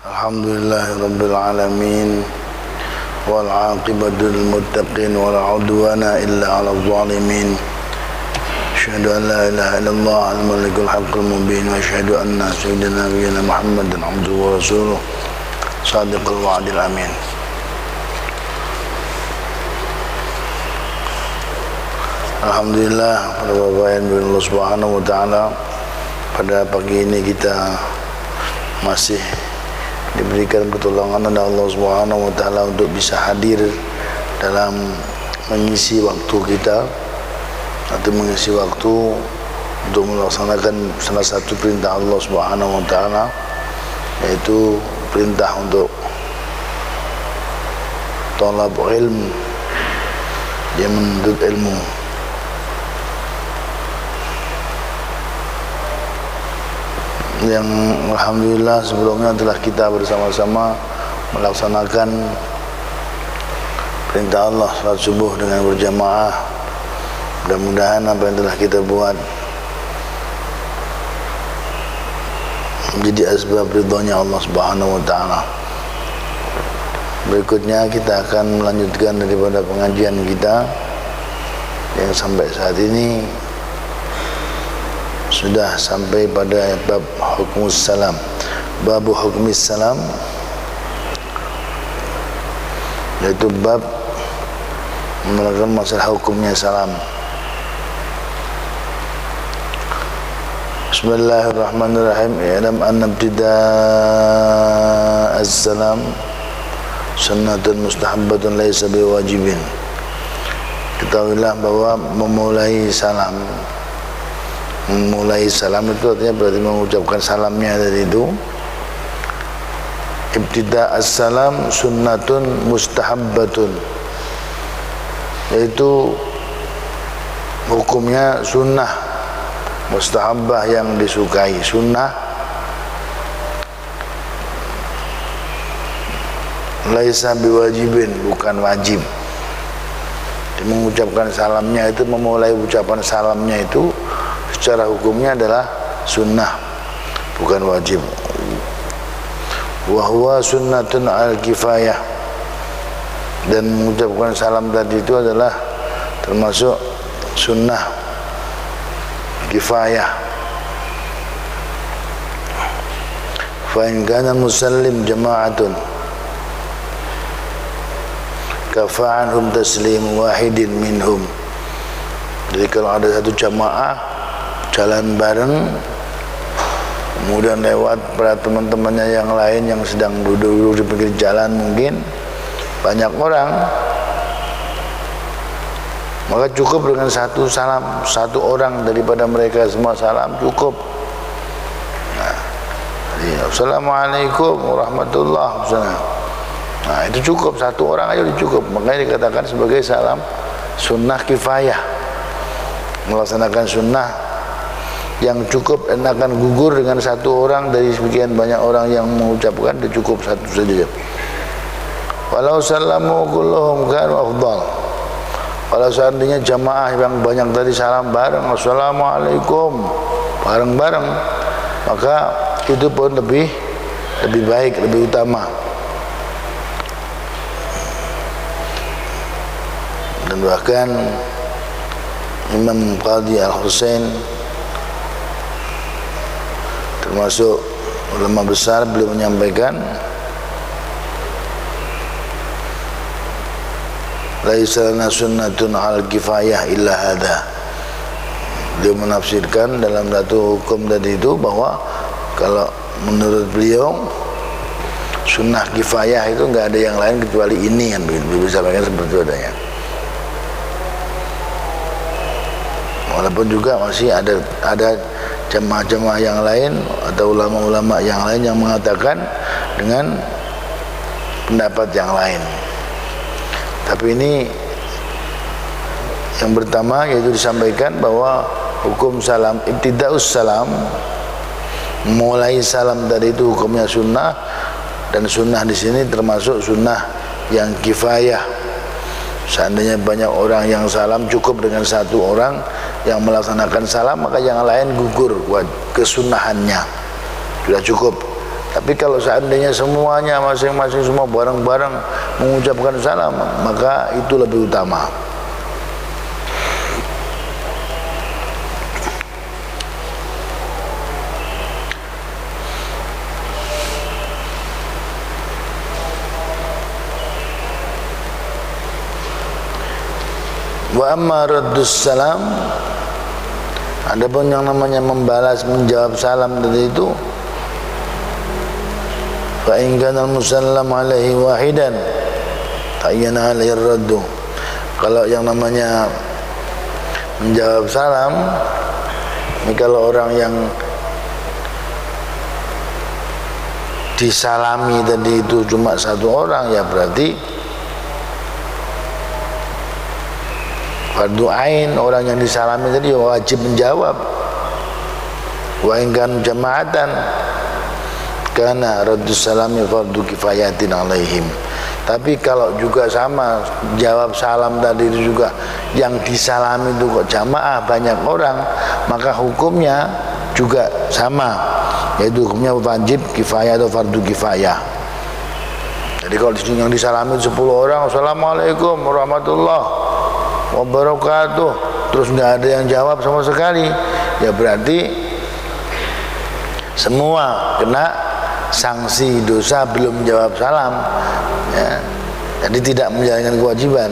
Alhamdulillahirabbil alamin wal 'aqibatul muttaqin wala 'udwana illa 'alal zalimin. Asyhadu an la ilaha illallah al-malikul haqqul mubin wa asyhadu anna sayyidina nabiyyina Muhammadan 'abduhu wa rasuluh shadiqul wa'dil amin. Alhamdulillah, pada Bapak yang dimuliakan Allah Subhanahu wa taala, pada pagi ini kita masih diberikan pertolongan oleh Allah Subhanahu wa taala untuk bisa hadir dalam mengisi waktu kita atau mengisi waktu untuk melaksanakan salah satu perintah Allah Subhanahu wa taala, yaitu perintah untuk thalab ilm, dia menuntut ilmu. Yang alhamdulillah sebelumnya telah kita bersama-sama melaksanakan perintah Allah salat subuh dengan berjamaah. Mudah-mudahan apa yang telah kita buat menjadi asbab ridhonya Allah Subhanahu wa taala. Berikutnya kita akan melanjutkan daripada pengajian kita yang sampai saat ini sudah sampai pada bab hukumus salam. Bab hukumis salam, yaitu bab menerangkan masalah hukumnya salam. Bismillahirrahmanirrahim. I'lam anna ibtida' as-salam sunnatun mustahabbatun laisa biwajibin. Ketahuilah bahwa memulai salam itu artinya berarti mengucapkan salamnya tadi itu. Ibtida' as-salam sunnatun mustahabbatun, yaitu hukumnya sunnah mustahabbah yang disukai. Sunnah laisa biwajibin, bukan wajib. Mengucapkan salamnya itu, memulai ucapan salamnya itu secara hukumnya adalah sunnah, bukan wajib. Wa huwa sunnatun al-kifayah, dan mengucapkan salam tadi itu adalah termasuk sunnah kifayah. Fa in kana musallim jama'atun kafa'anhum taslim wahidin minhum. Jadi kalau ada satu jamaah jalan bareng, kemudian lewat pada teman-temannya yang lain yang sedang duduk di pinggir jalan, mungkin banyak orang, maka cukup dengan satu salam, satu orang daripada mereka semua salam cukup. Nah, assalamualaikum warahmatullahi wabarakatuh. Nah, itu cukup, satu orang aja cukup. Makanya dikatakan sebagai salam sunnah kifayah, melaksanakan sunnah yang cukup dan akan gugur dengan satu orang dari sekian banyak orang yang mengucapkan, itu cukup satu saja. Walau sallamu kulluhum kanu afdal. Kalau seandainya jamaah yang banyak tadi salam bareng, assalamualaikum, bareng-bareng, maka itu pun lebih baik, lebih utama. Dan bahkan Imam Qadhi Al-Husain, termasuk ulama besar, beliau menyampaikan laisa lana sunnatun al-kifayah illa hadha. Beliau menafsirkan dalam satu hukum tadi itu bahwa kalau menurut beliau sunnah kifayah itu enggak ada yang lain kecuali ini, kan begitu. Beliau sampaikan seperti itu adanya. Walaupun juga masih ada jamaah-jamaah yang lain atau ulama-ulama yang lain yang mengatakan dengan pendapat yang lain. Tapi ini yang pertama, yaitu disampaikan bahwa hukum salam, ibtida'us salam, mulai salam tadi itu hukumnya sunnah, dan sunnah di sini termasuk sunnah yang kifayah. Seandainya banyak orang yang salam, cukup dengan satu orang yang melaksanakan salam, maka yang lain gugur kesunahannya, sudah cukup. Tapi kalau seandainya semuanya masing-masing semua bareng-bareng mengucapkan salam, maka itu lebih utama. Wa amma raddus salam, adapun yang namanya membalas, menjawab salam tadi itu, fa in kana al-musallam alaihi wahidan tayyana alaihi raddu. Kalau yang namanya menjawab salam ini, kalau orang yang disalami tadi itu cuma satu orang, ya berarti fardu ain, orang yang disalami tadi wajib menjawab. Wa in kan jama'atan kana raddus salami fardu kifayatin alaihim. Tapi kalau juga sama jawab salam tadi itu juga yang disalami itu kok jamaah banyak orang, maka hukumnya juga sama, yaitu hukumnya wajib kifayah atau fardu kifayah. Jadi kalau yang disalami 10 orang, assalamualaikum warahmatullahi wabarakatuh, terus nggak ada yang jawab sama sekali, ya berarti semua kena sanksi dosa belum jawab salam, ya. Jadi tidak menjalankan kewajiban.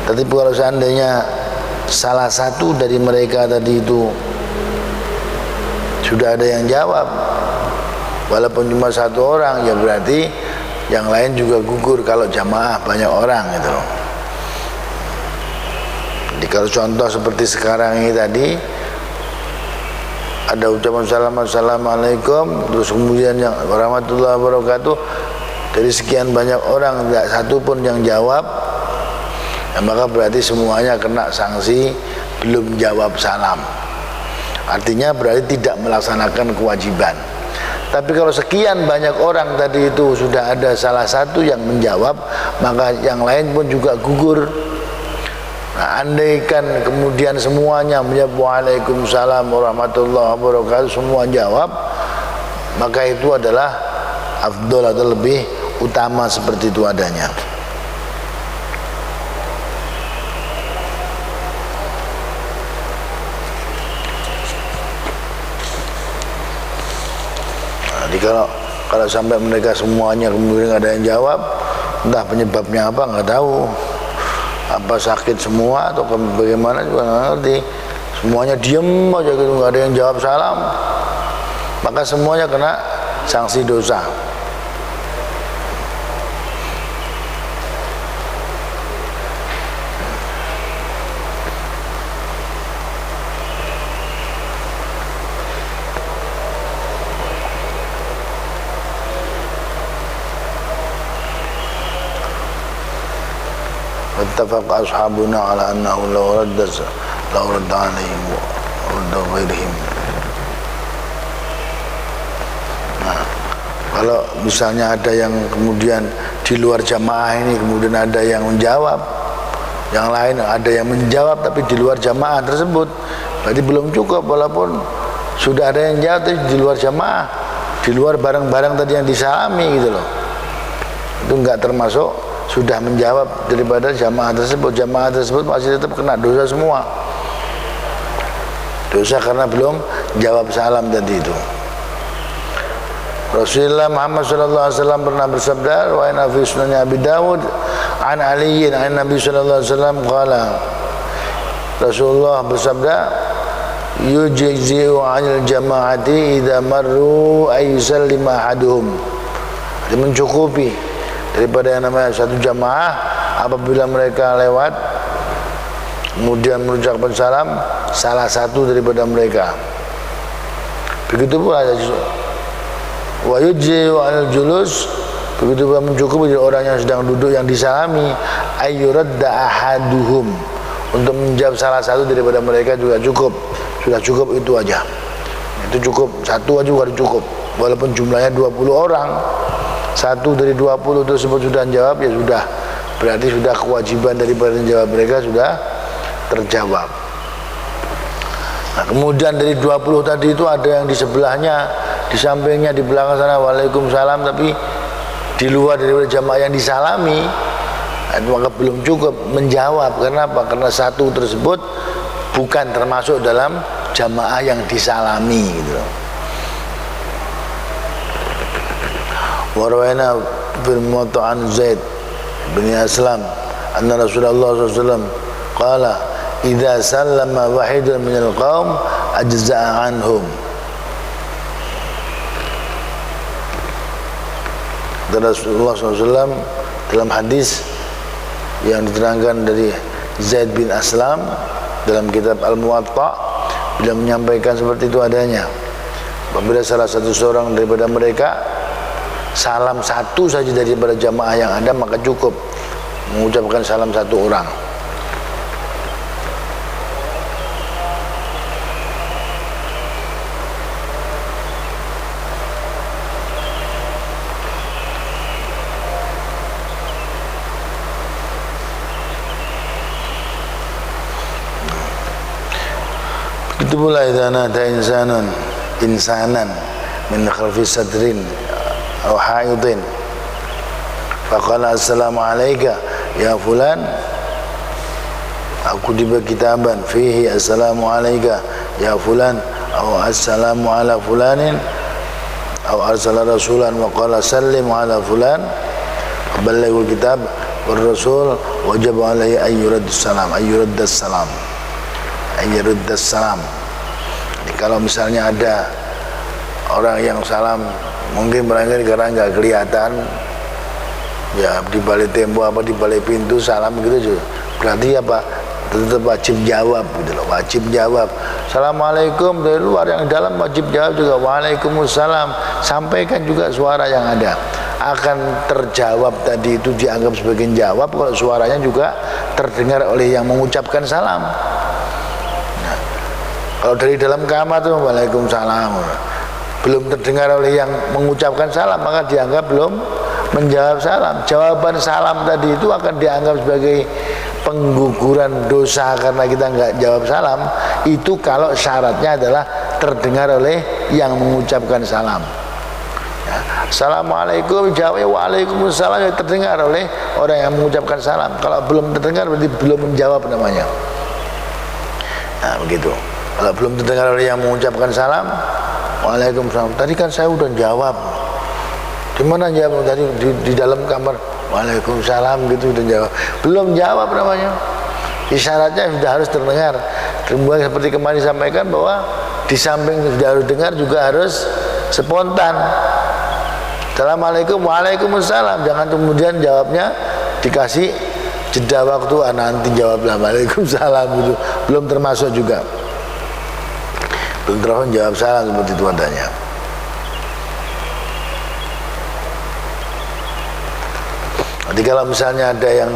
Tapi kalau seandainya salah satu dari mereka tadi itu sudah ada yang jawab, walaupun cuma satu orang, ya berarti yang lain juga gugur kalau jamaah banyak orang gitu loh. Jadi kalau contoh seperti sekarang ini tadi, ada ucapan salam assalamualaikum, terus kemudian yang warahmatullahi wabarakatuh, dari sekian banyak orang tidak satu pun yang jawab, ya maka berarti semuanya kena sanksi belum jawab salam. Artinya berarti tidak melaksanakan kewajiban. Tapi kalau sekian banyak orang tadi itu sudah ada salah satu yang menjawab, maka yang lain pun juga gugur. Nah, andaikan kemudian semuanya menjawab waalaikumsalam warahmatullahi wabarakatuh, semua jawab, maka itu adalah afdol atau lebih utama seperti itu adanya. Nah, jadi kalau sampai mereka semuanya kemudian ada yang jawab, entah penyebabnya apa nggak tahu, apa sakit semua atau bagaimana juga nggak ngerti, semuanya diem aja gitu, nggak ada yang jawab salam, maka semuanya kena sanksi dosa. Wattafaq ashabuna ala annahu law radda alaihim wa radda ghairihim. Nah, kalau misalnya ada yang kemudian di luar jamaah ini kemudian ada yang menjawab, yang lain ada yang menjawab tapi di luar jamaah tersebut, berarti belum cukup. Walaupun sudah ada yang jawab tapi di luar jamaah, di luar barang-barang tadi yang disalami gitu loh, itu enggak termasuk sudah menjawab daripada jamaah tersebut. Jamaah tersebut masih tetap kena dosa semua, dosa karena belum jawab salam tadi itu. Rasulullah Muhammad SAW pernah bersabda, wa inna fi sunani Abi Dawud an Aliyin an Nabi SAW qala, Rasulullah bersabda, yujzi'u 'anil jama'ati idza marru ay yusallima ahaduhum. Mencukupi daripada yang namanya satu jamaah apabila mereka lewat kemudian mengucapkan salam salah satu daripada mereka. Begitu pula wa yujzi'u 'anil julus, begitu pula mencukupi dari orang yang sedang duduk yang disalami, ayyuradda ahaduhum, untuk menjawab salah satu daripada mereka juga cukup. Sudah cukup itu aja. Itu cukup, satu aja juga cukup. Walaupun jumlahnya 20 orang, satu dari 20 tersebut sudah jawab, ya sudah, berarti sudah kewajiban daripada jawab mereka sudah terjawab. Nah, kemudian dari 20 tadi itu ada yang di sebelahnya, di sampingnya, di belakang sana waalaikumsalam, tapi di luar dari jamaah yang disalami, maka belum cukup menjawab. Karena apa? Karena satu tersebut bukan termasuk dalam jamaah yang disalami gitu. Warwaina fil Muwatta'an Zaid bin Aslam anna Rasulullah SAW qala idza sallama wahidun minal qaum ajza'a anhum. Dan Rasulullah SAW dalam hadis yang diterangkan dari Zaid bin Aslam dalam kitab Al-Muwatta', beliau menyampaikan seperti itu adanya. Apabila salah satu seorang daripada mereka salam satu saja daripada jamaah yang ada, maka cukup mengucapkan salam satu orang. Begitu pula idza nada insanan min khalfi sadrin aw haidin faqala assalamu alayka ya fulan, aku diberi kitaban fihi assalamu alayka ya fulan aw assalamu ala fulanin aw arsala rasulan wa qala sallim ala fulan balaghul kitab war rasul wajib alaihi ayyuraddas salam. Jadi kalau misalnya ada orang yang salam mungkin barangkali karena nggak kelihatan ya di balik tembok apa di balik pintu salam gitu juga, berarti apa, tetap wajib jawab gitu loh, wajib jawab. Assalamualaikum dari luar, yang dalam wajib jawab juga waalaikumsalam. Sampaikan juga suara yang ada, akan terjawab tadi itu dianggap sebagai jawab kalau suaranya juga terdengar oleh yang mengucapkan salam. Nah, kalau dari dalam kamar tuh waalaikumsalam belum terdengar oleh yang mengucapkan salam, maka dianggap belum menjawab salam. Jawaban salam tadi itu akan dianggap sebagai pengguguran dosa karena kita nggak jawab salam. Itu kalau syaratnya adalah terdengar oleh yang mengucapkan salam. Ya, assalamualaikum, jawabnya waalaikumsalam, yang terdengar oleh orang yang mengucapkan salam. Kalau belum terdengar berarti belum menjawab namanya. Nah begitu. Kalau belum terdengar oleh yang mengucapkan salam, waalaikumsalam. Tadi kan saya udah jawab. Di mana jawab tadi di dalam kamar? Waalaikumsalam gitu udah jawab. Belum jawab namanya. Isyaratnya sudah harus terdengar. Kemudian seperti kemarin disampaikan bahwa di samping sudah harus dengar juga harus spontan. Assalamualaikum, waalaikumsalam. Jangan kemudian jawabnya dikasih jeda waktu, nanti jawablah waalaikumsalam gitu. Belum termasuk juga. Belum termasuk jawab salam seperti itu adanya. Jadi kalau misalnya ada yang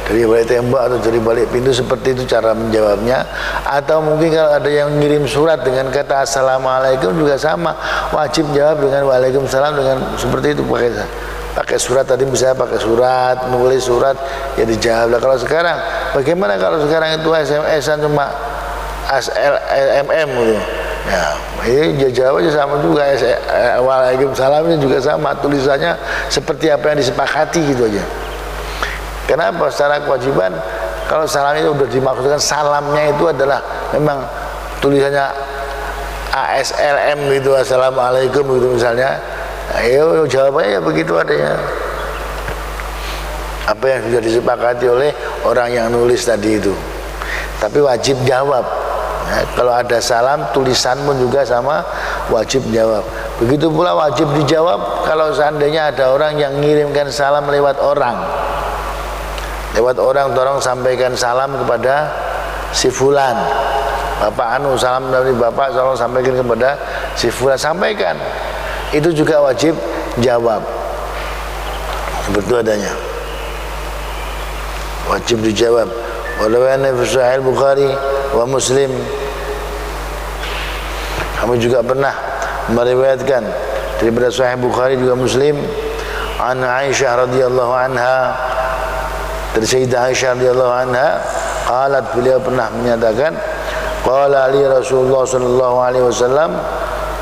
dari balik tembok atau dari balik pintu, seperti itu cara menjawabnya. Atau mungkin kalau ada yang ngirim surat dengan kata assalamualaikum juga sama, wajib jawab dengan waalaikumsalam, dengan seperti itu, pakai surat tadi misalnya pakai surat, nulis surat ya dijawab. Kalau sekarang bagaimana kalau sekarang itu SMS-an cuma SLMM gitu. Ya, ini jawabnya sama juga, waalaikumsalamnya juga sama, tulisannya seperti apa yang disepakati gitu aja. Kenapa? Secara kewajiban kalau salam itu sudah dimaksudkan salamnya itu adalah memang tulisannya ASLM gitu, assalamualaikum gitu misalnya. Ayo jawabannya ya begitu adanya. Apa yang sudah disepakati oleh orang yang nulis tadi itu. Tapi wajib jawab. Ya, kalau ada salam tulisan pun juga sama, wajib jawab. Begitu pula wajib dijawab kalau seandainya ada orang yang mengirimkan salam lewat orang. Lewat orang, tolong sampaikan salam kepada si fulan. Bapak anu, salam dari bapak, tolong sampaikan kepada si fulan, sampaikan. Itu juga wajib jawab. Seperti adanya. Wajib dijawab. Walaupun fi Sahih Bukhari wa Muslim, kami juga pernah meriwayatkan daripada Sahih Bukhari juga Muslim, an Aisyah radhiyallahu anha, dari Sayyidah Aisyah radhiyallahu anha, qalat, beliau pernah menyatakan, Qala li Rasulullah sallallahu alaihi wasallam,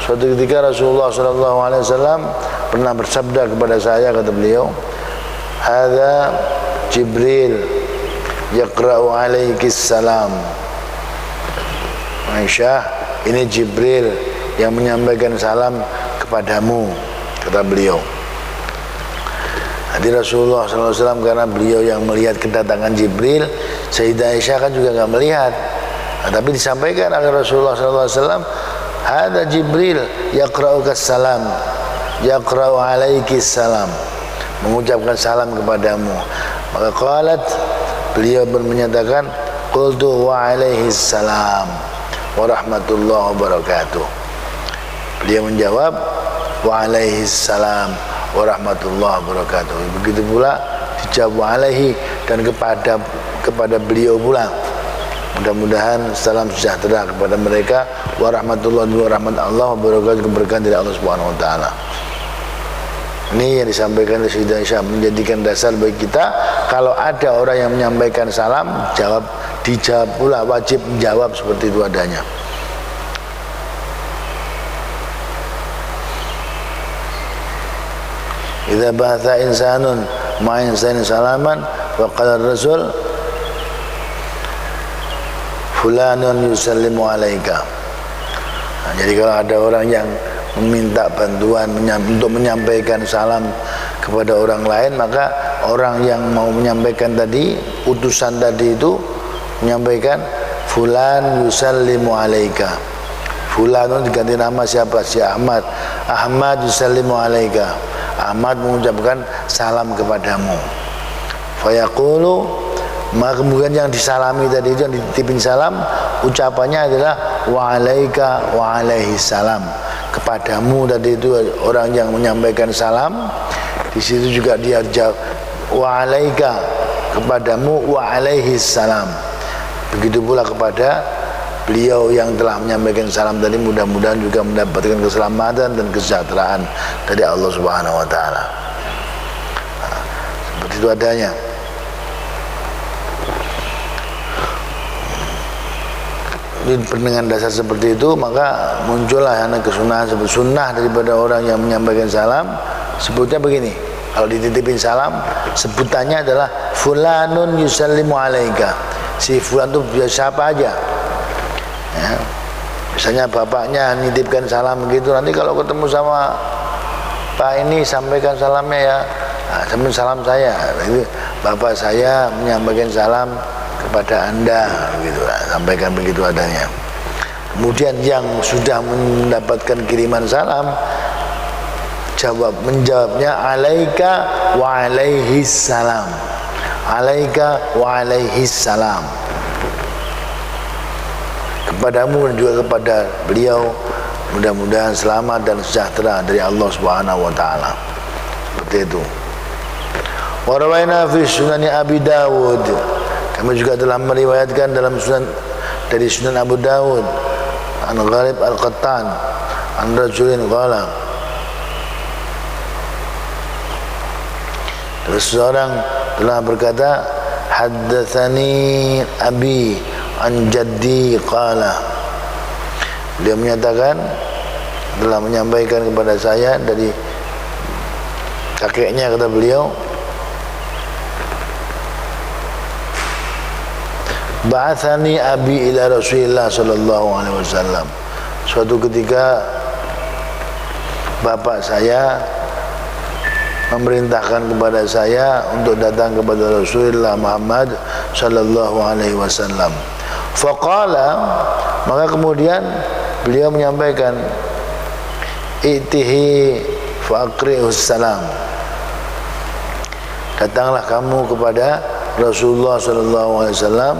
suatu ketika Rasulullah sallallahu alaihi wasallam pernah bersabda kepada saya, kata beliau, hadza Jibril yaqra'u alaikis salam. Aisyah, ini Jibril yang menyampaikan salam kepadamu, kata beliau. Jadi Rasulullah SAW karena beliau yang melihat kedatangan Jibril, Sayyidah Aisyah kan juga nggak melihat. Nah, tapi disampaikan oleh Rasulullah SAW, hada Jibril yaqra'ukas salam, yaqra'u alaikis salam, mengucapkan salam kepadamu. Maka qalat, beliau menyatakan, qultu wa alaihis salam wa rahmatullahi wabarakatuh. Beliau menjawab, wa alaihis salam wa rahmatullahi wabarakatuh. Begitu pula dijawab alaihi, dan kepada beliau pula. Mudah-mudahan salam sejahtera kepada mereka, wa rahmatullahi wa rahmatullahi wabarakatuh, keberkahan dari Allah Subhanahu wa taala. Ini yang disampaikan oleh Sayyidah Aisyah, menjadikan dasar bagi kita, kalau ada orang yang menyampaikan salam, dijawab pula, wajib menjawab seperti itu adanya. Idza ba'atha insanun ma'a insanin salaman wa qala ar-rasul fulanun yusallimu alaika. Nah, jadi kalau ada orang yang meminta bantuan untuk menyampaikan salam kepada orang lain, maka orang yang mau menyampaikan tadi, utusan tadi itu menyampaikan fulan yusallimu alaika. Fulanun diganti nama siapa? Si Ahmad. Ahmad yusallimu alaika. Ahmad mengucapkan salam kepadamu. Fayaqulu, maka kemudian yang disalami tadi itu, yang dititipin salam, ucapannya adalah wa alaika wa alaihi salam. Kepadamu tadi itu orang yang menyampaikan salam, di situ juga dia jawab wa alaika, kepadamu wa alaihi salam. Begitu pula kepada beliau yang telah menyampaikan salam tadi, mudah-mudahan juga mendapatkan keselamatan dan kesejahteraan dari Allah Subhanahu wa taala. Nah, seperti itu adanya. Dengan dasar seperti itu, maka muncullah anak kesunahan, sebut sunnah daripada orang yang menyampaikan salam. Sebutnya begini, kalau dititipin salam, sebutannya adalah fulanun yusallimu alaika. Si fulan itu siapa aja ya. Misalnya bapaknya nitipkan salam begitu, nanti kalau ketemu sama Pak ini sampaikan salamnya ya, nah, sampaikan salam saya. Itu bapak saya menyampaikan salam kepada Anda, begitu, sampaikan begitu adanya. Kemudian yang sudah mendapatkan kiriman salam, menjawabnya alaika wa alaihis salam, alaika wa alaihis salam, kepadamu dan juga kepada beliau, mudah-mudahan selamat dan sejahtera dari Allah Subhanahu wa taala. Seperti itu. Wa rawaina fi sunani Abi Dawud, kami juga telah meriwayatkan dalam sunan dari Sunan Abu Dawud, an Ghalib Al-Qattan an rajulin qala, terus seorang telah berkata, haddatsani abi an jaddi qala, dia menyatakan, telah menyampaikan kepada saya dari kakeknya, kata beliau, ba'athani abi ila Rasulillah sallallahu alaihi wasallam. Suatu ketika bapak saya memerintahkan kepada saya untuk datang kepada Rasulullah Muhammad sallallahu alaihi wasallam. Faqala, maka kemudian beliau menyampaikan, itihi faqri'us salam, datanglah kamu kepada Rasulullah sallallahu alaihi wasallam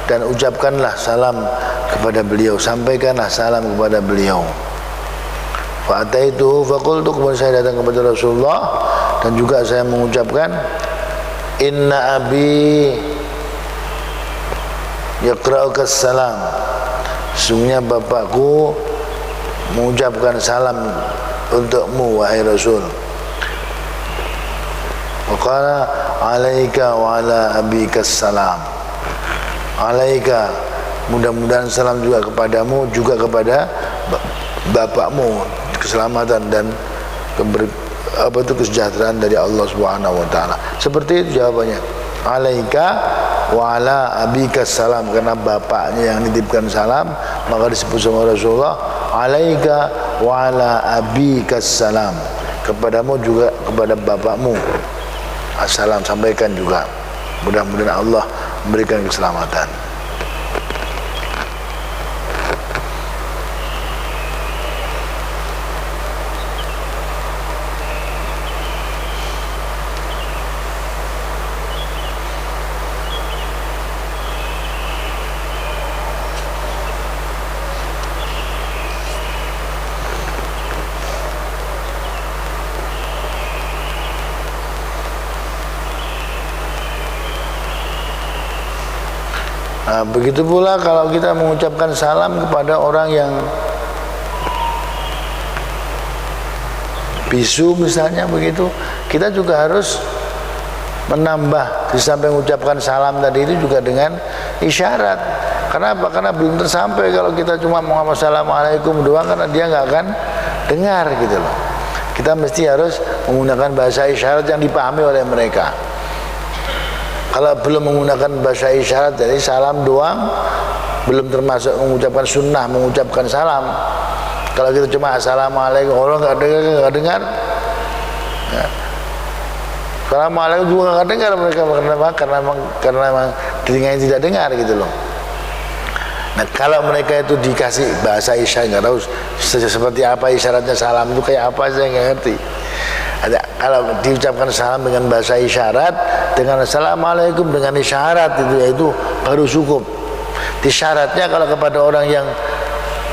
dan ucapkanlah salam kepada beliau, sampaikanlah salam kepada beliau. Fa'ataitu faqultu, kemudian saya datang kepada Rasulullah dan juga saya mengucapkan, inna abi yaqra'ukas salam, sesungguhnya bapakku mengucapkan salam untukmu wahai Rasul. Waqala alaika wa ala abikas salam, alaika, mudah-mudahan salam juga kepadamu, juga kepada bapakmu, keselamatan dan kesejahteraan dari Allah Subhanahu wa taala. Seperti itu jawabannya. Alaika wa ala abika salam, karena bapaknya yang nitipkan salam, maka disebut sama Rasulullah alaika wa ala abika salam, kepadamu juga kepada bapakmu assalam, sampaikan juga, mudah-mudahan Allah memberikan keselamatan. Nah, begitu pula kalau kita mengucapkan salam kepada orang yang bisu misalnya begitu, kita juga harus menambah di samping mengucapkan salam tadi itu juga dengan isyarat. Kenapa? Karena belum tersampai kalau kita cuma mau ngomong assalamualaikum doang, karena dia nggak akan dengar gitu loh. Kita mesti harus menggunakan bahasa isyarat yang dipahami oleh mereka. Kalau belum menggunakan bahasa isyarat, jadi salam doang, belum termasuk mengucapkan sunnah mengucapkan salam. Kalau kita cuma assalamualaikum, orang nggak dengar. Ya. Assalamualaikum juga nggak dengar mereka, karena memang telinganya tidak dengar gitu loh. Nah, kalau mereka itu dikasih bahasa isyarat, nggak tahu seperti apa isyaratnya salam itu kayak apa, saya nggak ngerti. Kalau diucapkan salam dengan bahasa isyarat, dengan assalamualaikum dengan isyarat itu baru cukup. Isyaratnya kalau kepada orang yang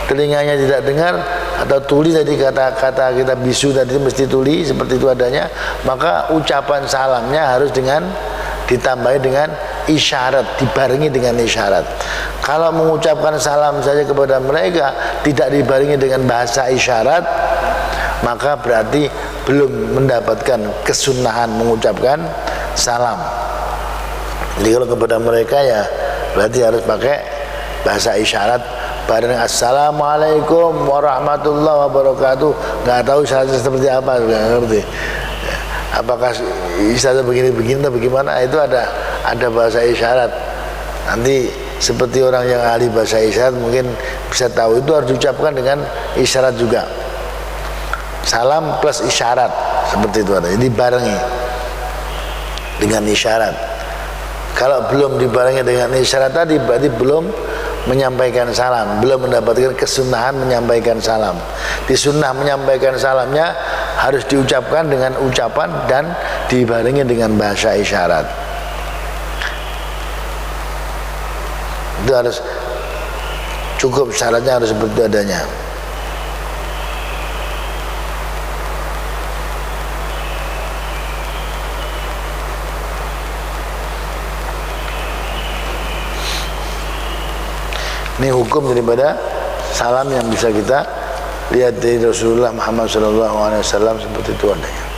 telinganya tidak dengar atau tuli, tadi kata kita bisu tadi mesti tuli seperti itu adanya, maka ucapan salamnya harus dengan ditambahi dengan isyarat, dibarengi dengan isyarat. Kalau mengucapkan salam saja kepada mereka tidak dibarengi dengan bahasa isyarat, maka berarti belum mendapatkan kesunahan mengucapkan salam. Jadi kalau kepada mereka ya berarti harus pakai bahasa isyarat bareng assalamualaikum warahmatullahi wabarakatuh. Nggak tahu isyaratnya seperti apa, nggak ngerti. Apakah isyaratnya begini-begini atau bagaimana? Itu ada bahasa isyarat. Nanti seperti orang yang ahli bahasa isyarat mungkin bisa tahu, itu harus diucapkan dengan isyarat juga. Salam plus isyarat seperti itu ada. Jadi barengi dengan isyarat. Kalau belum dibarengi dengan isyarat tadi berarti belum menyampaikan salam, belum mendapatkan kesunahan menyampaikan salam. Di sunnah menyampaikan salamnya harus diucapkan dengan ucapan dan dibarengi dengan bahasa isyarat. Itu harus cukup, syaratnya harus seperti adanya. Ini hukum daripada salam yang bisa kita lihat dari Rasulullah Muhammad SAW seperti itu adanya.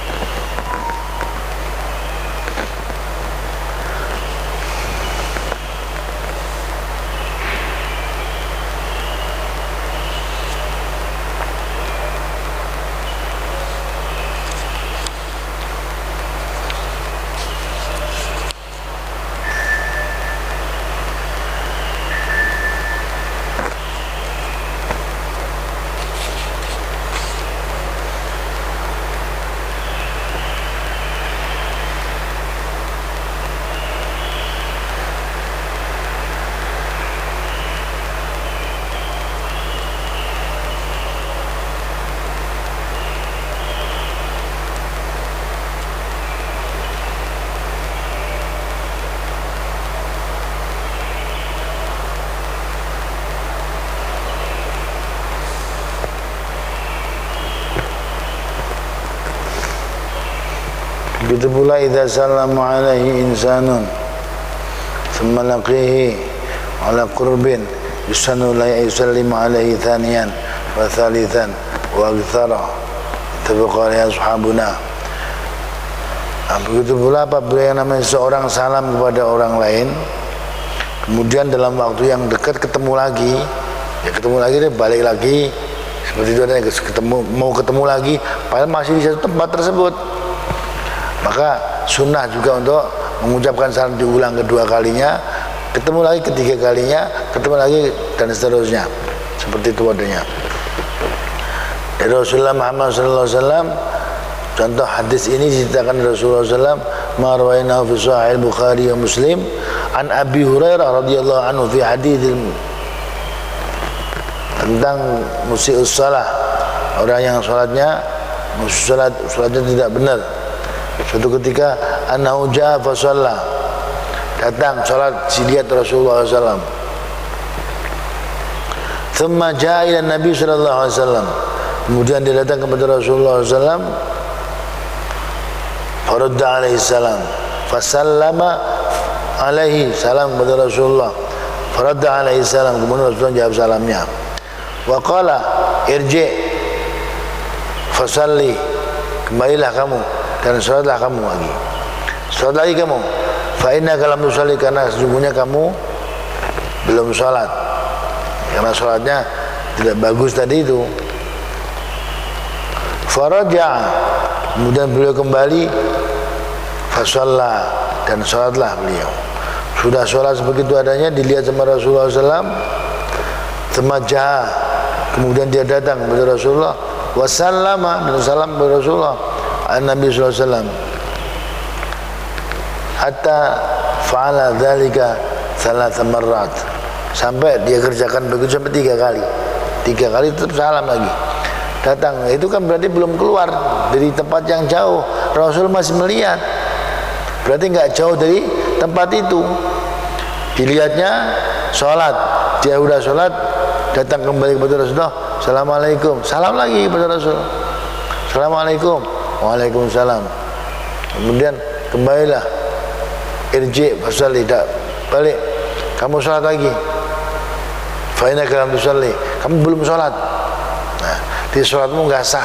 Begitu pula idza sallama alaihi insanun thumma laqihi ala qurbin yusannu la yusallimu alaihi thaniyan wa thalithan wa aktsara, tabaqa ya ashabuna. Begitu pula apabila yang namanya seorang salam kepada orang lain, kemudian dalam waktu yang dekat ketemu lagi, ya ketemu lagi dia balik lagi seperti itu, adanya mau ketemu lagi padahal masih di satu tempat tersebut. Maka sunnah juga untuk mengucapkan salam diulang kedua kalinya, ketemu lagi ketiga kalinya, ketemu lagi dan seterusnya, seperti itu adanya. Dari Rasulullah Muhammad SAW, contoh hadis ini diceritakan Rasulullah SAW, marwainahu fi Sahih Bukhari wa Muslim an Abi Hurairah radhiyallahu anhu fi hadits tentang musii'us shalah, orang yang salatnya salatnya tidak benar. Suatu ketika annahu jaa fa shalla, datang salat dilihat Rasulullah SAW. Thumma jaa ila Nabi sallallahu alaihi wasallam, kemudian dia datang kepada Rasulullah SAW. Faradda alaihi salam, fasallama alaihi salam kepada Rasulullah. Faradda alaihi salam, kemudian Rasulullah jawab salamnya. Wa qala irji fasalli, kembalilah kamu dan salatlah kamu lagi. Salat lagi kamu. Fa innaka lam tusalli, karena sesungguhnya kamu belum salat, karena salatnya tidak bagus tadi itu. Faraja, kemudian beliau kembali, fasalla, dan salatlah beliau. Sudah salat sebegitu adanya, dilihat sama Rasulullah SAW. Temajah, kemudian dia datang kepada Rasulullah, wasallama, dan salam kepada Rasulullah Nabi SAW. Hatta fa'ala dzalika thalatha marrat, sampai dia kerjakan begitu sampai 3 kali. 3 kali tetap salam lagi. Datang, itu kan berarti belum keluar dari tempat yang jauh, Rasul masih melihat, berarti nggak jauh dari tempat itu. Dilihatnya sholat, dia udah sholat, datang kembali kepada Rasulullah, assalamualaikum, salam lagi kepada Rasul, assalamualaikum, waalaikumsalam. Kemudian kembalilah, irji fasalli, balik, kamu sholat lagi, fa innaka lam tusalli, kamu belum sholat. Nah, di sholatmu nggak sah.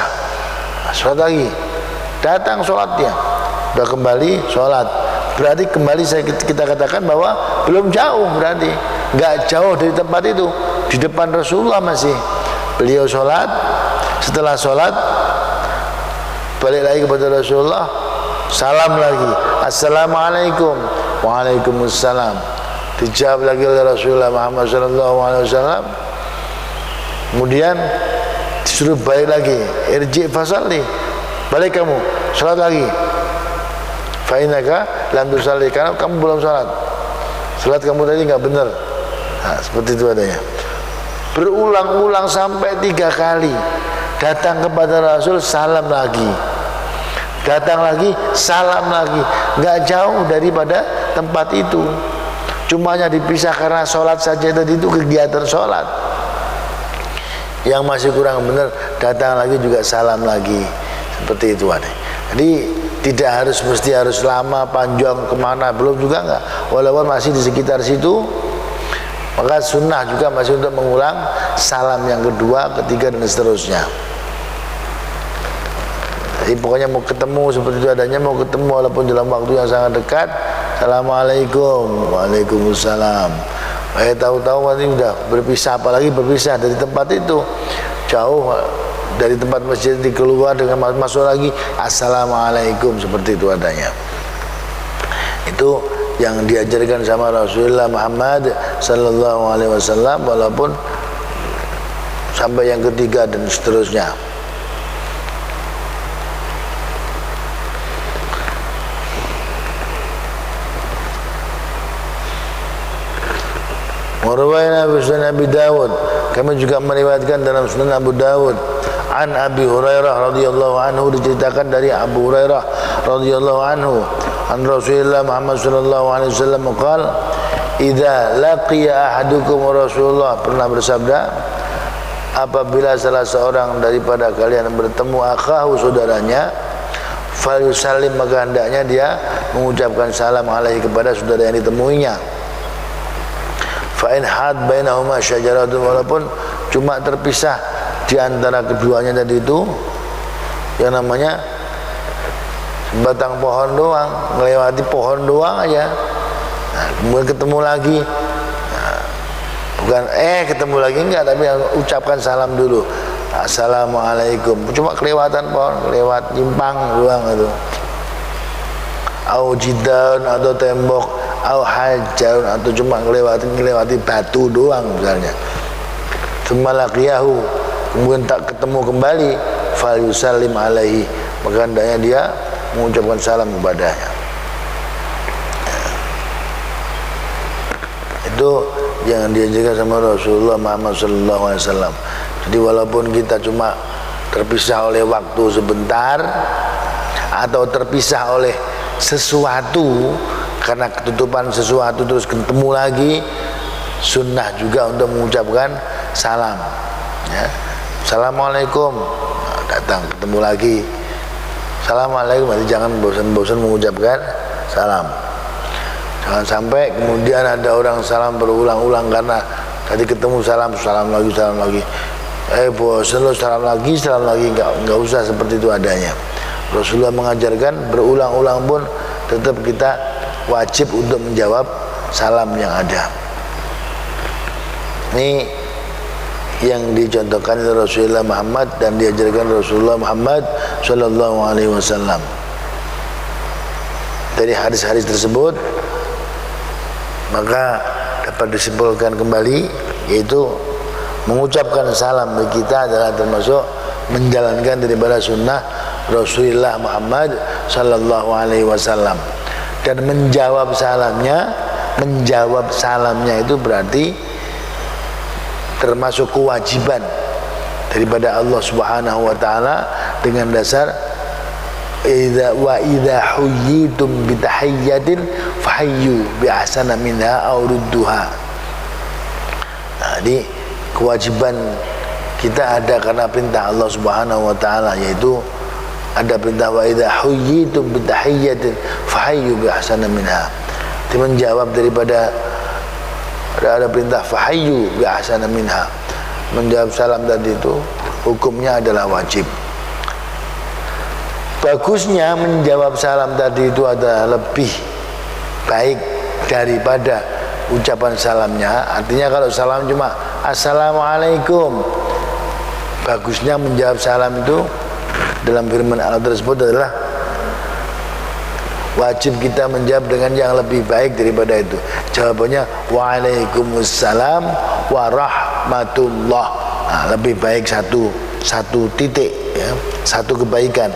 Nah, sholat lagi, datang sholat dia, udah kembali sholat, berarti kembali kita katakan bahwa belum jauh, berarti nggak jauh dari tempat itu, di depan Rasulullah masih. Beliau sholat, setelah sholat balik lagi kepada Rasulullah, salam lagi, assalamualaikum, waalaikumsalam. Dijawab lagi oleh Rasulullah Muhammad SAW. Kemudian disuruh balik lagi, irji fasalli, balik kamu, salat lagi. Fa innaka lam tusalli, karena kamu belum salat, salat kamu tadi enggak benar. Nah, seperti itu adanya. Berulang-ulang sampai 3 kali. Datang kepada Rasul, salam lagi, datang lagi, salam lagi. Enggak jauh daripada tempat itu, cumanya dipisah karena sholat saja tadi itu kegiatan sholat. Yang masih kurang benar, datang lagi juga salam lagi, seperti itu ada. Jadi tidak mesti harus lama panjang kemana, belum juga enggak. Walaupun masih di sekitar situ, maka sunnah juga masih untuk mengulang salam yang kedua, ketiga, dan seterusnya. Jadi pokoknya mau ketemu seperti itu adanya, mau ketemu walaupun dalam waktu yang sangat dekat, assalamualaikum, waalaikumsalam. Tahu-tahu nanti udah berpisah, apalagi berpisah dari tempat itu, jauh dari tempat masjid, dikeluar dengan masuk lagi, assalamualaikum, seperti itu adanya. Itu yang diajarkan sama Rasulullah Muhammad sallallahu alaihi wasallam, walaupun sampai yang ketiga dan seterusnya. Warwayna fi Sunan Abi Dawud, kami juga meriwayatkan dalam Sunan Abu Dawud, an Abi Hurairah radhiyallahu anhu, diceritakan dari Abu Hurairah radhiyallahu anhu, an Rasulullah Muhammad sallallahu alaihi wasallam qala, idza laqiya ahadukum Rasulullah pernah bersabda, apabila salah seorang daripada kalian bertemu akhahu, saudaranya, falyusallim, maka hendaknya dia mengucapkan salam alaihi, kepada saudara yang ditemuinya. Fa'in had bainahuma syajaratun, walaupun cuma terpisah di antara keduanya tadi itu, yang namanya batang pohon doang, melewati pohon doang aja. Nah, kemudian ketemu lagi, Bukan ketemu lagi enggak, tapi ucapkan salam dulu. Assalamualaikum. Cuma kelewatan pohon, lewat nyimpang doang itu. Au jidan atau tembok, au hajarun atau cuma ngelewati batu doang misalnya. Tsumalaqiyahu, kemudian tak ketemu kembali, fal yusallim alaihi, maka hendaknya dia mengucapkan salam kepadanya. Itu yang diajarkan sama Rasulullah Muhammad SAW. Jadi walaupun kita cuma terpisah oleh waktu sebentar atau terpisah oleh sesuatu, karena ketutupan sesuatu terus ketemu lagi, sunnah juga untuk mengucapkan salam, ya. Assalamualaikum, datang ketemu lagi, assalamualaikum, berarti jangan bosan-bosan mengucapkan salam. Jangan sampai kemudian ada orang salam berulang-ulang karena tadi ketemu salam lagi. Bosan lo salam lagi, enggak usah seperti itu adanya. Rasulullah mengajarkan berulang-ulang pun tetap kita wajib untuk menjawab salam yang ada. Ini yang dicontohkan oleh Rasulullah Muhammad dan diajarkan Rasulullah Muhammad sallallahu alaihi wasallam. Dari hadis-hadis tersebut maka dapat disimpulkan kembali, yaitu mengucapkan salam bagi kita adalah termasuk menjalankan daripada sunnah Rasulullah Muhammad sallallahu alaihi wasallam. Dan menjawab salamnya itu berarti termasuk kewajiban daripada Allah Subhanahu wa taala dengan dasar idza huyyitum bi tahiyyatin fahayyu bi ahsana minha aw rudduha. Jadi kewajiban kita ada karena perintah Allah Subhanahu wa taala, yaitu ada perintah wa idza huyyitum bi tahiyyatin fahayyu bi ahsana minha. Dia menjawab daripada ada perintah fahayyu bi ahsana minha. Menjawab salam tadi itu hukumnya adalah wajib. Bagusnya menjawab salam tadi itu adalah lebih baik daripada ucapan salamnya. Artinya kalau salam cuma assalamualaikum, bagusnya menjawab salam itu dalam firman Allah tersebut adalah wajib kita menjawab dengan yang lebih baik daripada itu. Jawabannya waalaikumsalam warahmatullah. Lebih baik satu titik, ya, satu kebaikan.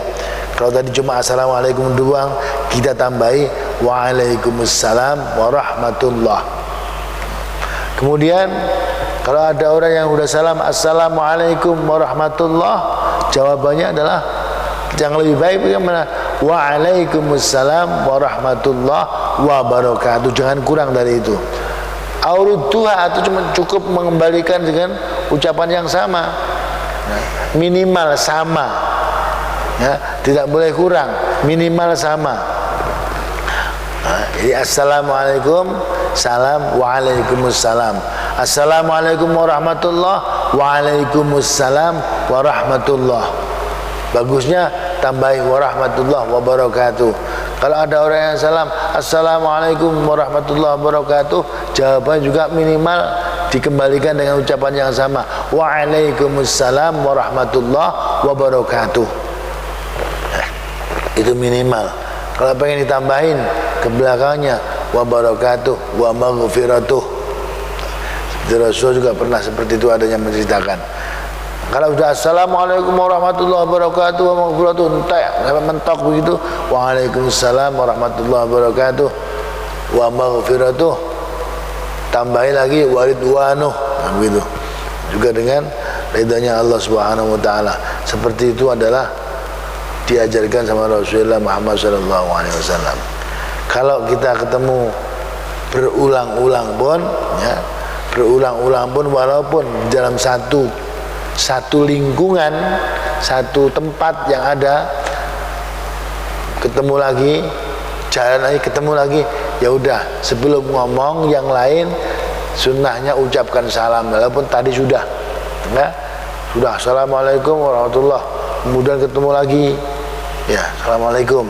Kalau tadi cuma assalamualaikum doang, kita tambahi waalaikumsalam warahmatullah. Kemudian kalau ada orang yang sudah salam assalamualaikum warahmatullah, jawabannya adalah yang lebih baik bagaimana? Waalaikumsalam warahmatullah wabarakatuh. Jangan kurang dari itu. Aurudduha atau cuma cukup mengembalikan dengan ucapan yang sama, minimal sama, ya, tidak boleh kurang, minimal sama. Jadi assalamualaikum, salam, waalaikumsalam. Assalamualaikum warahmatullah, waalaikumsalam warahmatullah. Bagusnya tambahi warahmatullah wabarakatuh. Kalau ada orang yang salam assalamualaikum warahmatullahi wabarakatuh, jawaban juga minimal dikembalikan dengan ucapan yang sama, waalaikumsalam warahmatullahi wabarakatuh. Itu minimal. Kalau pengen ditambahin ke belakangnya wabarakatuh wa maghfiratuh. Rasul juga pernah seperti itu adanya menceritakan. Kalau sudah assalamualaikum warahmatullahi wabarakatuh wa maghfiratuh, entek sampai mentok begitu, waalaikumsalam warahmatullahi wabarakatuh wa maghfiratuh, tambahin lagi waridwanuh, begitu juga dengan ridhonya Allah Subhanahu wa taala. Seperti itu adalah diajarkan sama Rasulullah Muhammad SAW. Kalau kita ketemu berulang-ulang pun, ya, berulang-ulang pun walaupun dalam satu lingkungan, satu tempat yang ada, ketemu lagi, jalan lagi, ketemu lagi, ya udah sebelum ngomong yang lain sunnahnya ucapkan salam walaupun tadi sudah, ya, sudah assalamualaikum warahmatullah, kemudian ketemu lagi, ya assalamualaikum,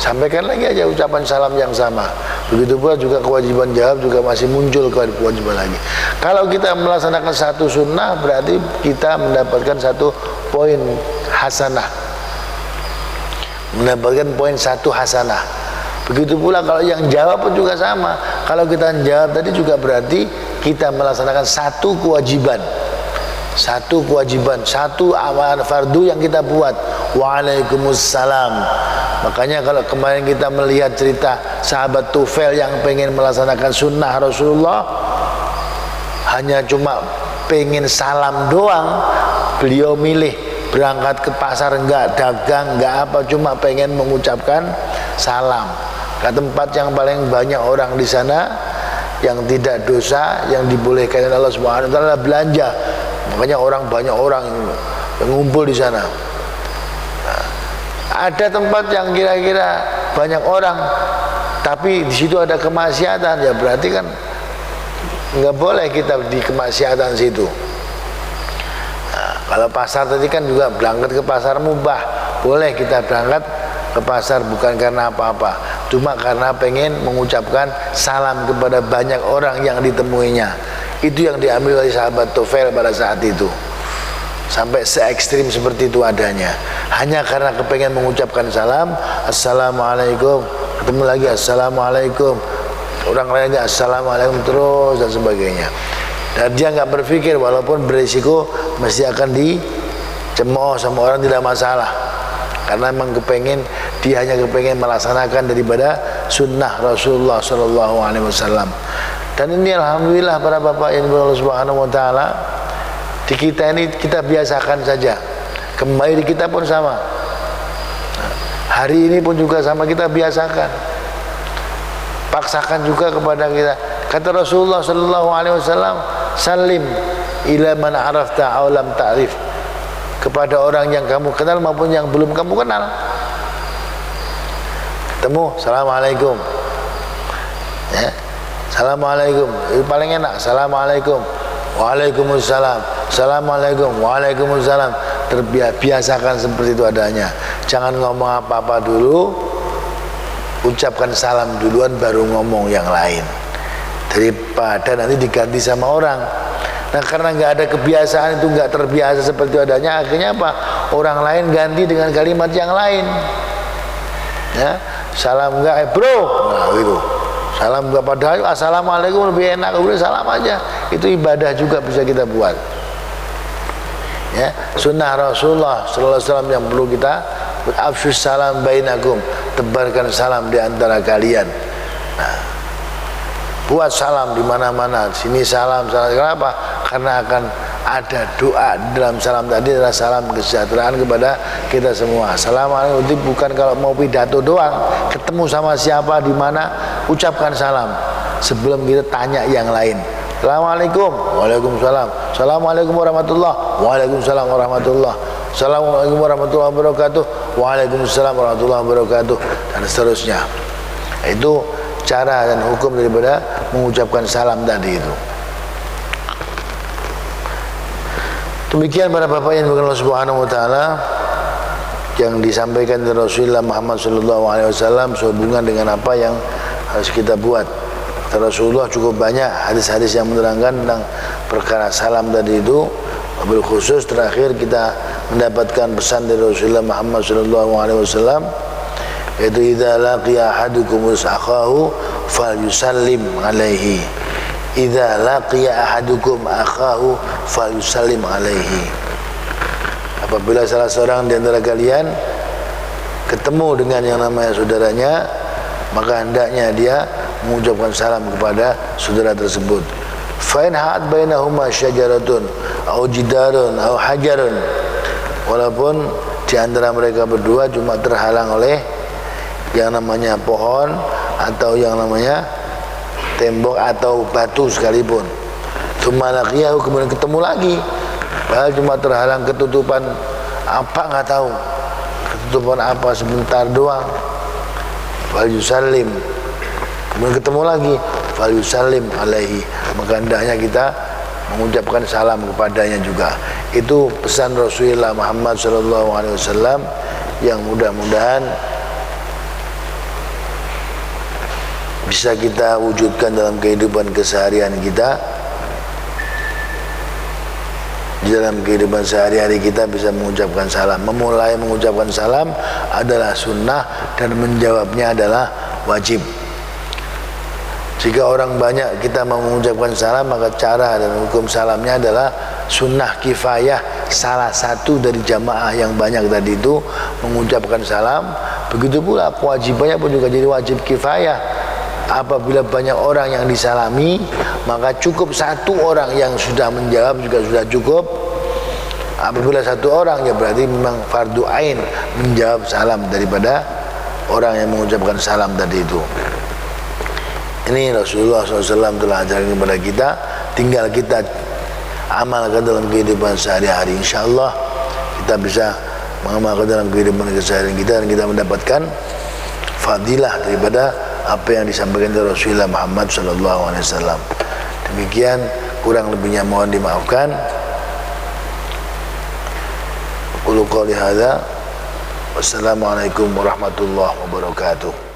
sampaikan lagi aja ucapan salam yang sama, Begitu pula juga kewajiban jawab juga masih muncul kewajiban lagi. Kalau kita melaksanakan satu sunnah berarti kita mendapatkan satu poin hasanah, mendapatkan poin satu hasanah. Begitu pula kalau yang jawab pun juga sama. Kalau kita jawab tadi juga berarti kita melaksanakan satu kewajiban, satu amalan fardu yang kita buat. Waalaikumsalam. Makanya kalau kemarin kita melihat cerita sahabat Tufail yang pengen melaksanakan sunnah Rasulullah, hanya cuma pengen salam doang, beliau milih berangkat ke pasar, enggak dagang, enggak apa, cuma pengen mengucapkan salam ke tempat yang paling banyak orang di sana, yang tidak dosa, yang dibolehkan oleh Allah Subhanahu wa taala belanja. Makanya banyak orang yang ngumpul di sana. Ada tempat yang kira-kira banyak orang tapi di situ ada kemaksiatan, ya berarti kan nggak boleh kita di kemaksiatan situ. Nah, kalau pasar tadi kan juga berangkat ke pasar mubah, boleh kita berangkat ke pasar bukan karena apa-apa, cuma karena pengen mengucapkan salam kepada banyak orang yang ditemuinya. Itu yang diambil oleh sahabat Tufail pada saat itu. Sampai se ekstrim seperti itu adanya, hanya karena kepengen mengucapkan salam, assalamualaikum, ketemu lagi assalamualaikum, orang lainnya assalamualaikum terus dan sebagainya. Dan dia nggak berpikir walaupun berisiko mesti akan dicemooh sama orang, tidak masalah, karena memang dia hanya kepengen melaksanakan daripada sunnah Rasulullah SAW. Dan ini alhamdulillah para bapak yang Allah Subhanahu wa taala, di kita ini kita biasakan saja. Kembali di kita pun sama. Hari ini pun juga sama, kita biasakan. Paksakan juga kepada kita. Kata Rasulullah sallallahu alaihi wasallam, "Salim ila man arafta aw lam ta'rif." Kepada orang yang kamu kenal maupun yang belum kamu kenal. Ketemu, assalamualaikum. Ya. Assalamualaikum. Itu paling enak. Assalamualaikum. Waalaikumsalam. Assalamualaikum. Waalaikumsalam. Terbiasakan seperti itu adanya. Jangan ngomong apa-apa dulu, ucapkan salam duluan baru ngomong yang lain, daripada nanti diganti sama orang. Nah karena nggak ada kebiasaan itu, nggak terbiasa seperti itu adanya, akhirnya apa? Orang lain ganti dengan kalimat yang lain. Ya, salam enggak, bro, nah gitu. Salam enggak, padahal assalamualaikum lebih enak, udah salam aja. Itu ibadah juga bisa kita buat. Ya, sunnah Rasulullah sallallahu alaihi wasallam yang perlu kita afsyus salam bainakum, tebarkan salam di antara kalian. Nah, buat salam di mana-mana, sini salam. Kenapa? Karena akan ada doa dalam salam tadi, adalah salam kesejahteraan kepada kita semua. Assalamualaikum itu bukan kalau mau pidato doang, ketemu sama siapa di mana ucapkan salam sebelum kita tanya yang lain. Assalamualaikum, waalaikumsalam. Assalamualaikum warahmatullah, waalaikumsalam warahmatullah. Assalamualaikum warahmatullahi wabarakatuh, waalaikumsalam warahmatullahi wabarakatuh, dan seterusnya. Itu cara dan hukum daripada mengucapkan salam tadi itu. Demikian para bapak yang dimuliakan Allah Subhanahu wa taala, yang disampaikan dari Rasulullah Muhammad sallallahu alaihi wasallam sehubungan dengan apa yang harus kita buat. Rasulullah cukup banyak hadis-hadis yang menerangkan tentang perkara salam tadi itu. Wabil khusus terakhir kita mendapatkan pesan dari Rasulullah Muhammad sallallahu alaihi wasallam, yaitu idza laqiya ahadukum akhahu falyusallim alaihi. Idza laqiya ahadukum akhahu falyusallim alaihi. Apabila salah seorang di antara kalian ketemu dengan yang namanya saudaranya, maka hendaknya dia mengucapkan salam kepada saudara tersebut. Fa in ha'at bainahuma syajaratun aw jidarun aw hajarun, walaupun di antara mereka berdua cuma terhalang oleh yang namanya pohon atau yang namanya tembok atau batu sekalipun. Tsumalaqiyahu, kemudian ketemu lagi, padahal cuma terhalang ketutupan apa nggak tahu, ketutupan apa sebentar doang. Fal yusallim, kemudian ketemu lagi, fal yusallim alaihi, maka hendaknya kita mengucapkan salam kepadanya juga. Itu pesan Rasulullah Muhammad SAW yang mudah-mudahan bisa kita wujudkan dalam kehidupan keseharian kita. Di dalam kehidupan sehari-hari kita bisa mengucapkan salam. Memulai mengucapkan salam adalah sunnah dan menjawabnya adalah wajib. Jika orang banyak kita mau mengucapkan salam, maka cara dan hukum salamnya adalah sunnah kifayah. Salah satu dari jamaah yang banyak tadi itu mengucapkan salam. Begitu pula kewajibannya pun juga jadi wajib kifayah. Apabila banyak orang yang disalami, maka cukup satu orang yang sudah menjawab juga sudah cukup. Apabila satu orang, ya berarti memang fardu ain menjawab salam daripada orang yang mengucapkan salam tadi itu. Ini Rasulullah SAW telah ajarkan kepada kita, tinggal kita amalkan dalam kehidupan sehari-hari. InsyaAllah kita bisa mengamalkan dalam kehidupan keseharian kita, dan kita mendapatkan fadilah daripada apa yang disampaikan oleh Rasulullah Muhammad SAW. Demikian, kurang lebihnya mohon dimaafkan. Qulu qouli hadza. Wassalamualaikum warahmatullahi wabarakatuh.